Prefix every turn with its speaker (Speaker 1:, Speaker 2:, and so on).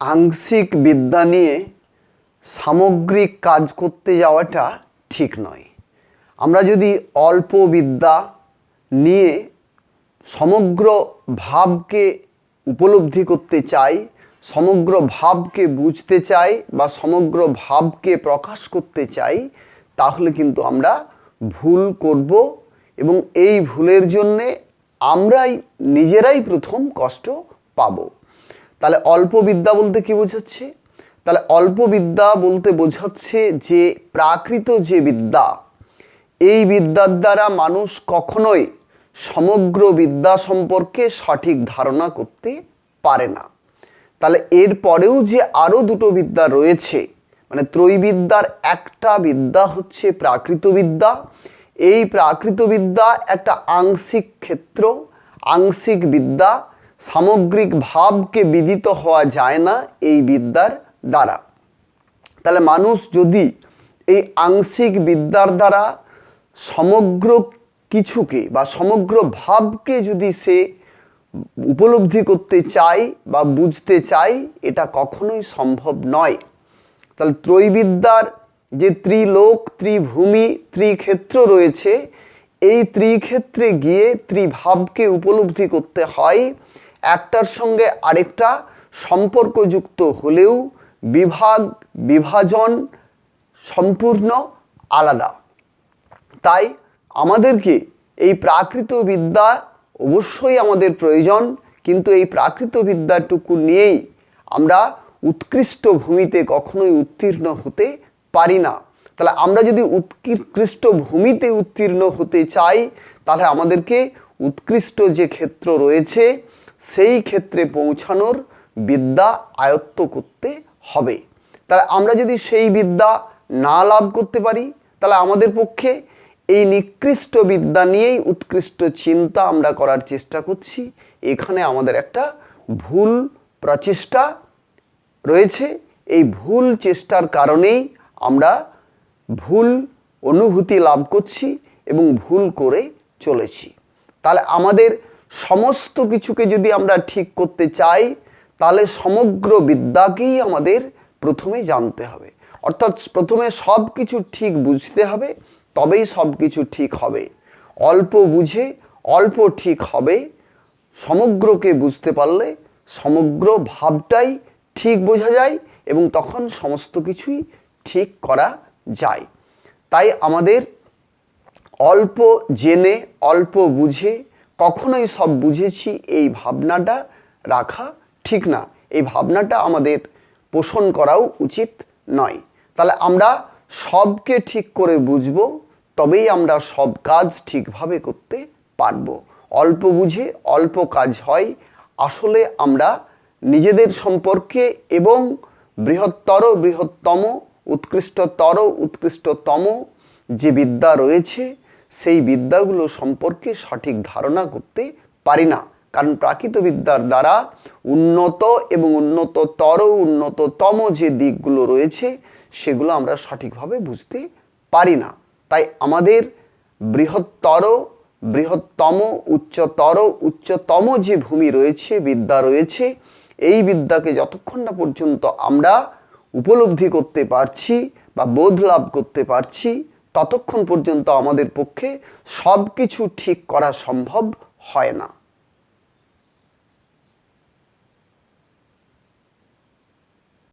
Speaker 1: আংশিক বিদ্যা নিয়ে সামগ্রিক কাজ করতে যাওয়াটা ঠিক নয়। আমরা যদি অল্প বিদ্যা নিয়ে সমগ্র ভাবকে উপলব্ধি করতে চাই, সমগ্র ভাবকে বুঝতে চাই বা সমগ্র ভাবকে প্রকাশ করতে চাই, তাহলে কিন্তু আমরা ভুল করব এবং এই ভুলের জন্যে আমরাই নিজেরাই প্রথম কষ্ট পাবো। তাহলে অল্প বিদ্যা বলতে কি বোঝাচ্ছে? তাহলে অল্প বিদ্যা বলতে বোঝাচ্ছে যে প্রাকৃত যে বিদ্যা, এই বিদ্যার দ্বারা মানুষ কখনোই সমগ্র বিদ্যা সম্পর্কে সঠিক ধারণা করতে পারে না। তাহলে এর পরেও যে আরও দুটো বিদ্যা রয়েছে, মানে ত্রৈবিদ্যার একটা বিদ্যা হচ্ছে প্রাকৃত বিদ্যা। এই প্রাকৃত বিদ্যা একটা আংশিক ক্ষেত্র, আংশিক বিদ্যা। সামগ্রিক ভাবকে বিদিত হওয়া যায় না এই বিদ্যার দ্বারা। তাহলে মানুষ যদি এই আংশিক বিদ্যার দ্বারা সমগ্র কিছুকে বা সমগ্র ভাবকে যদি সে উপলব্ধি করতে চায় বা বুঝতে চায়, এটা কখনোই সম্ভব নয়। তাহলে ত্রৈবিদ্যার যে ত্রিলোক, ত্রিভূমি, ত্রিক্ষেত্র রয়েছে, এই ত্রিক্ষেত্রে গিয়ে ত্রিভাবকে উপলব্ধি করতে হয়। একটার সঙ্গে আরেকটা সম্পর্কযুক্ত হলেও বিভাগ বিভাজন সম্পূর্ণ আলাদা। তাই আমাদেরকে এই প্রাকৃত বিদ্যা অবশ্যই আমাদের প্রয়োজন, কিন্তু এই প্রাকৃত বিদ্যাটুকু নিয়েই আমরা উৎকৃষ্ট ভূমিতে কখনোই উত্তীর্ণ হতে পারি না। তাহলে আমরা যদি উৎকৃষ্ট ভূমিতে উত্তীর্ণ হতে চাই, তাহলে আমাদেরকে উৎকৃষ্ট যে ক্ষেত্র রয়েছে সেই ক্ষেত্রে পৌঁছানোর বিদ্যা আয়ত্ত করতে হবে। তাহলে আমরা যদি সেই বিদ্যা না লাভ করতে পারি, তাহলে আমাদের পক্ষে এই নিকৃষ্ট বিদ্যা নিয়েই উৎকৃষ্ট চিন্তা আমরা করার চেষ্টা করছি। এখানে আমাদের একটা ভুল প্রচেষ্টা রয়েছে। এই ভুল চেষ্টার কারণেই আমরা ভুল অনুভূতি লাভ করছি এবং ভুল করে চলেছি। তাহলে আমাদের সমস্ত কিছুকে যদি আমরা ঠিক করতে চাই, তাহলে সমগ্র বিদ্যাকেই আমাদের প্রথমে জানতে হবে। অর্থাৎ প্রথমে সব কিছু ঠিক বুঝতে হবে, তবেই সব কিছু ঠিক হবে। অল্প বুঝে অল্প ঠিক হবে। সমগ্রকে বুঝতে পারলে সমগ্র ভাবটাই ঠিক বোঝা যায় এবং তখন সমস্ত কিছুই ঠিক করা যায়। তাই আমাদের অল্প জেনে অল্প বুঝে কখনোই সব বুঝেছি এই ভাবনাটা রাখা ঠিক না। এই ভাবনাটা আমাদের পোষণ করাও উচিত নয়। তাহলে আমরা সবকে ঠিক করে বুঝবো, তবেই আমরা সব কাজ ঠিকভাবে করতে পারবো। অল্প বুঝে অল্প কাজ হয়। আসলে আমরা নিজেদের সম্পর্কে এবং বৃহত্তর বৃহত্তম, উৎকৃষ্টতর উৎকৃষ্টতম যে বিদ্যা রয়েছে, সেই বিদ্যাগুলো সম্পর্কে সঠিক ধারণা করতে পারি না। কারণ প্রাকৃত বিদ্যার দ্বারা উন্নত এবং উন্নততর উন্নততম যে দিকগুলো রয়েছে, সেগুলো আমরা সঠিকভাবে বুঝতে পারি না। তাই আমাদের বৃহত্তর বৃহত্তম উচ্চতর উচ্চতম যে ভূমি রয়েছে, বিদ্যা রয়েছে, এই বিদ্যাকে যতক্ষণ না পর্যন্ত আমরা উপলব্ধি করতে পারছি বা বোধ লাভ করতে পারছি, ততক্ষণ পর্যন্ত আমাদের পক্ষে সব কিছু ঠিক করা সম্ভব হয় না।